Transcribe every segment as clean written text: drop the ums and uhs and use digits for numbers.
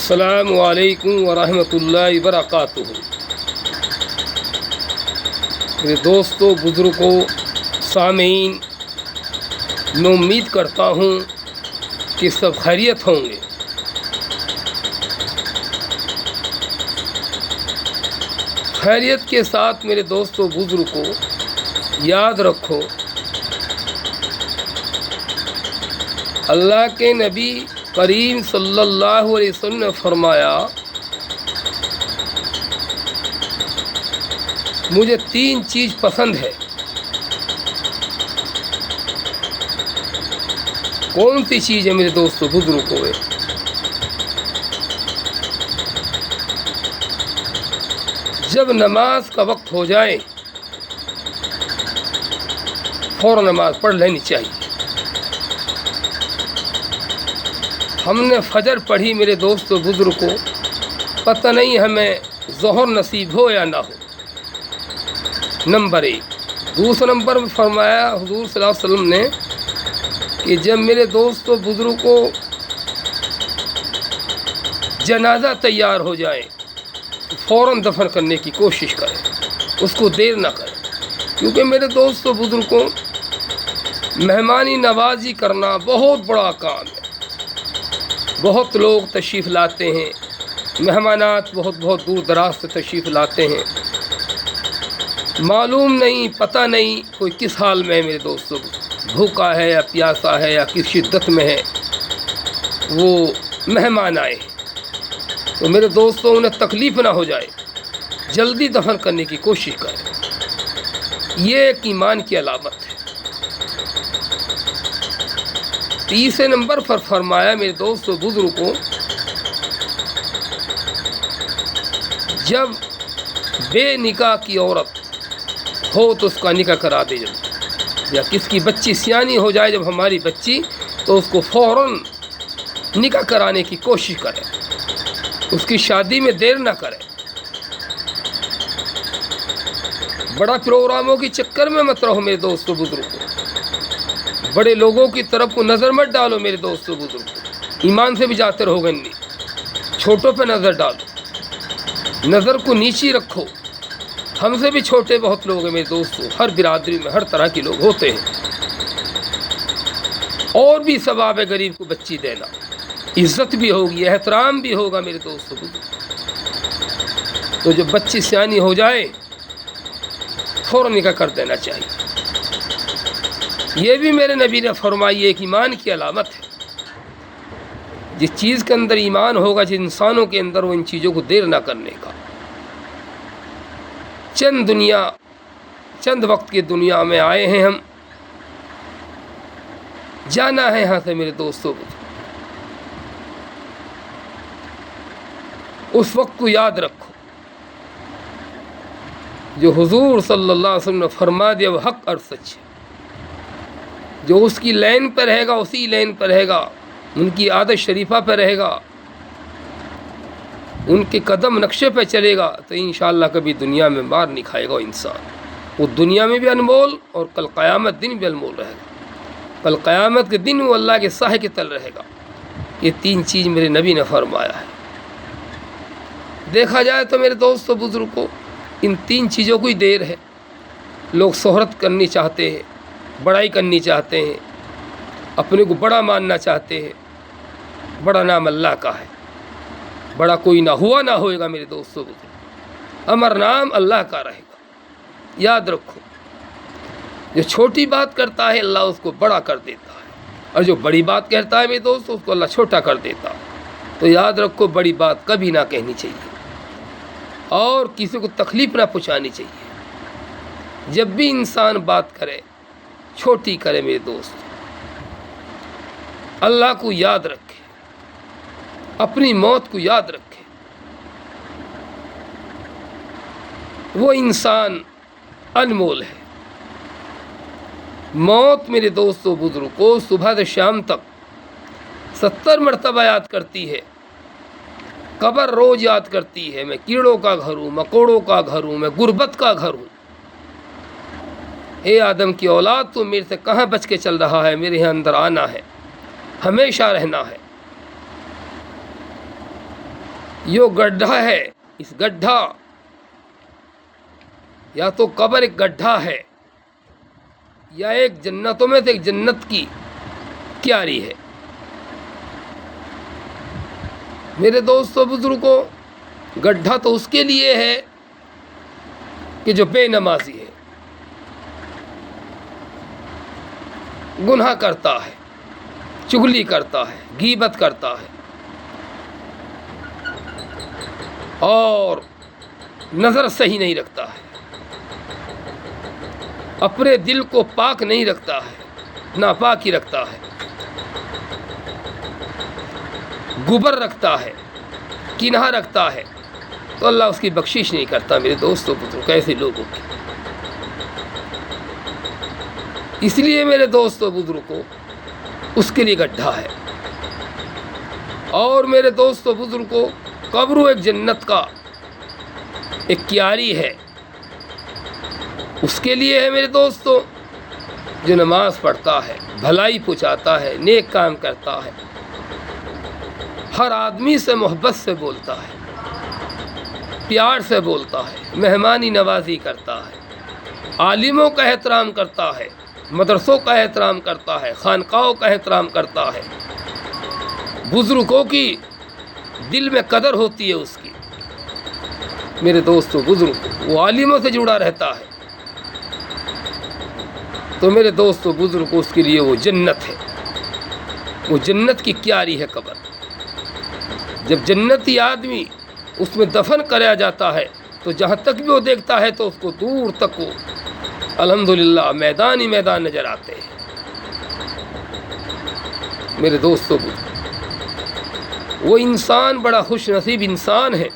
السلام علیکم ورحمۃ اللہ وبرکاتہ۔ میرے دوستوں، بزرگوں، سامعین، میں امید کرتا ہوں کہ سب خیریت ہوں گے۔ خیریت کے ساتھ میرے دوستوں، بزرگوں، یاد رکھو اللہ کے نبی کریم صلی اللہ علیہ وسلم نے فرمایا، مجھے 3 چیز پسند ہے۔ کون سی چیز ہے میرے دوستوں، بزرگوں؟ جب نماز کا وقت ہو جائے فوراً نماز پڑھ لینی چاہیے۔ ہم نے فجر پڑھی میرے دوستوں، بزرگوں، پتہ نہیں ہمیں ظہر نصیب ہو یا نہ ہو، نمبر 1۔ دوسرے نمبر میں فرمایا حضور صلی اللہ علیہ وسلم نے کہ جب میرے دوستوں، بزرگوں، جنازہ تیار ہو جائے تو فوراً دفن کرنے کی کوشش کریں، اس کو دیر نہ کریں، کیونکہ میرے دوستوں، بزرگوں، مہمانی نوازی کرنا بہت بڑا کام ہے۔ بہت لوگ تشریف لاتے ہیں، مہمانات بہت دور دراز سے تشریف لاتے ہیں، معلوم نہیں، پتہ نہیں کوئی کس حال میں ہے میرے دوستوں، بھوکا ہے یا پیاسا ہے یا کس شدت میں ہے وہ مہمان آئے ہیں، تو میرے دوستوں انہیں تکلیف نہ ہو جائے، جلدی دفن کرنے کی کوشش کریں۔ یہ ایک ایمان کی علامت ہے۔ تیسرے نمبر پر فرمایا میرے دوستوں، بزرگوں، جب بے نکاح کی عورت ہو تو اس کا نکاح کرا دے، یا کس کی بچی سیانی ہو جائے جب ہماری بچی، تو اس کو فوراً نکاح کرانے کی کوشش کریں، اس کی شادی میں دیر نہ کریں۔ بڑا پروگراموں کے چکر میں مت رہو میرے دوستوں، بزرگوں، بڑے لوگوں کی طرف کو نظر مت ڈالو میرے دوستوں، بزرگوں، ایمان سے بھی جاتے رہو گندی، چھوٹوں پہ نظر ڈالو، نظر کو نیچی رکھو۔ ہم سے بھی چھوٹے بہت لوگ ہیں میرے دوستوں، ہر برادری میں ہر طرح کے لوگ ہوتے ہیں، اور بھی ثواب ہے غریب کو بچی دینا، عزت بھی ہوگی، احترام بھی ہوگا میرے دوستوں، تو جب بچی سیانی ہو جائے فوراً نکاح کر دینا چاہیے۔ یہ بھی میرے نبی نے فرمائی ایک ایمان کی علامت ہے۔ جس چیز کے اندر ایمان ہوگا، جن انسانوں کے اندر، وہ ان چیزوں کو دیر نہ کرنے کا۔ چند وقت کی دنیا میں آئے ہیں ہم، جانا ہے یہاں سے میرے دوستوں، اس وقت کو یاد رکھو جو حضور صلی اللہ علیہ وسلم نے فرما دیا وہ حق اور سچ ہے۔ جو اس کی لین پہ رہے گا اسی لین پہ رہے گا، ان کی عادت شریفہ پہ رہے گا، ان کے قدم نقشے پہ چلے گا، تو انشاءاللہ کبھی دنیا میں مار نہیں کھائے گا انسان۔ وہ دنیا میں بھی انمول اور کل قیامت دن بھی انمول رہے گا۔ کل قیامت کے دن وہ اللہ کے سائے کے تل رہے گا۔ یہ 3 چیز میرے نبی نے فرمایا ہے۔ دیکھا جائے تو میرے دوستوں، بزرگوں، ان 3 چیزوں کو ہی دیر ہے۔ لوگ شہرت کرنی چاہتے ہیں، بڑائی کرنی چاہتے ہیں، اپنے کو بڑا ماننا چاہتے ہیں۔ بڑا نام اللہ کا ہے، بڑا کوئی نہ ہوا نہ ہوئے گا میرے دوستوں، امر نام اللہ کا رہے گا۔ یاد رکھو، جو چھوٹی بات کرتا ہے اللہ اس کو بڑا کر دیتا ہے، اور جو بڑی بات کہتا ہے میرے دوستوں اس کو اللہ چھوٹا کر دیتا ہے۔ تو یاد رکھو، بڑی بات کبھی نہ کہنی چاہیے، اور کسی کو تکلیف نہ پہنچانی چاہیے۔ جب بھی انسان بات کرے، چھوٹی کرے میرے دوست، اللہ کو یاد رکھے، اپنی موت کو یاد رکھے۔ وہ انسان انمول ہے۔ موت میرے دوستوں، بزرگوں، صبح سے شام تک 70 مرتبہ یاد کرتی ہے، قبر روز یاد کرتی ہے۔ میں کیڑوں کا گھر ہوں، مکوڑوں کا گھر ہوں، میں غربت کا گھر ہوں۔ اے آدم کی اولاد، تو میرے سے کہاں بچ کے چل رہا ہے؟ میرے یہاں اندر آنا ہے، ہمیشہ رہنا ہے۔ یہ گڈھا ہے، اس گڈھا یا تو قبر ایک گڈھا ہے یا ایک جنتوں میں سے ایک جنت کی کیاری ہے۔ میرے دوستو بزرگوں، گڈھا تو اس کے لیے ہے کہ جو بے نمازی ہے، گناہ کرتا ہے، چغلی کرتا ہے، غیبت کرتا ہے اور نظر صحیح نہیں رکھتا ہے، اپنے دل کو پاک نہیں رکھتا ہے، ناپاکی رکھتا ہے، گبر رکھتا ہے، کینہ رکھتا ہے، تو اللہ اس کی بخشش نہیں کرتا میرے دوستوں پتروں کیسے لوگوں کی۔ اس لیے میرے دوستوں بزرگوں اس کے لیے گڈھا ہے۔ اور میرے دوستوں بزرگوں قبر ایک جنت کا ایک کیاری ہے، اس کے لیے ہے میرے دوستوں جو نماز پڑھتا ہے، بھلائی پہنچاتا ہے، نیک کام کرتا ہے، ہر آدمی سے محبت سے بولتا ہے، پیار سے بولتا ہے، مہمانی نوازی کرتا ہے، عالموں کا احترام کرتا ہے، مدرسوں کا احترام کرتا ہے، خانقاہوں کا احترام کرتا ہے، بزرگوں کی دل میں قدر ہوتی ہے اس کی۔ میرے دوستوں بزرگ وہ عالموں سے جڑا رہتا ہے، تو میرے دوستوں بزرگ اس کے لیے وہ جنت ہے، وہ جنت کی کیاری ہے قبر۔ جب جنتی آدمی اس میں دفن کرایا جاتا ہے تو جہاں تک بھی وہ دیکھتا ہے تو اس کو دور تک وہ الحمدللہ میدان ہی میدان نظر آتے ہیں۔ میرے دوستوں وہ انسان بڑا خوش نصیب انسان ہے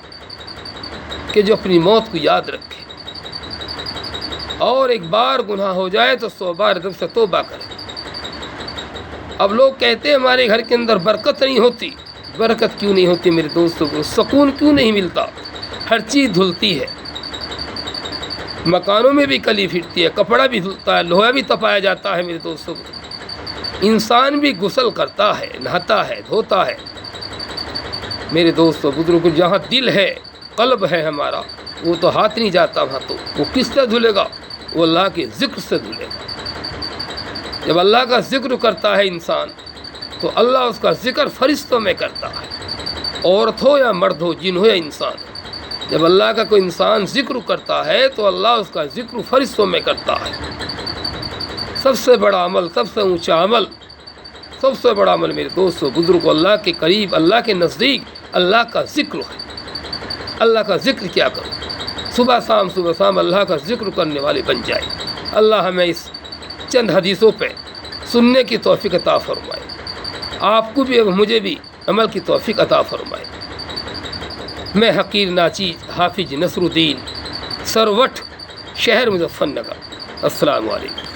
کہ جو اپنی موت کو یاد رکھے اور ایک بار گناہ ہو جائے تو 100 بار رب سے توبہ کرے۔ اب لوگ کہتے ہیں ہمارے گھر کے اندر برکت نہیں ہوتی، برکت کیوں نہیں ہوتی میرے دوستوں کو؟ سکون کیوں نہیں ملتا؟ ہر چیز دھلتی ہے، مکانوں میں بھی کلی پھرتی ہے، کپڑا بھی دھلتا ہے، لوہا بھی تپایا جاتا ہے میرے دوستوں کو، انسان بھی غسل کرتا ہے، نہاتا ہے، دھوتا ہے۔ میرے دوستوں بزرگوں جہاں دل ہے، قلب ہے ہمارا، وہ تو ہاتھ نہیں جاتا وہاں، تو وہ کس سے دھلے گا؟ وہ اللہ کے ذکر سے دھلے گا۔ جب اللہ کا ذکر کرتا ہے انسان تو اللہ اس کا ذکر فرشتوں میں کرتا ہے، عورت ہو یا مرد ہو، جن ہو یا انسان۔ جب اللہ کا کوئی انسان ذکر کرتا ہے تو اللہ اس کا ذکر فرشتوں میں کرتا ہے۔ سب سے بڑا عمل، سب سے اونچا عمل، سب سے بڑا عمل میرے دوستوں بزرگوں اللہ کے قریب، اللہ کے نزدیک اللہ کا ذکر ہے۔ اللہ کا ذکر کیا کرو، صبح شام اللہ کا ذکر کرنے والے بن جائے۔ اللہ ہمیں اس چند حدیثوں پہ سننے کی توفیق عطا فرمائے، آپ کو بھی اور مجھے بھی عمل کی توفیق عطا فرمائے۔ میں حقیر ناچیز حافظ نصر الدین، سروٹھ، شہر مظفر نگر۔ السلام علیکم۔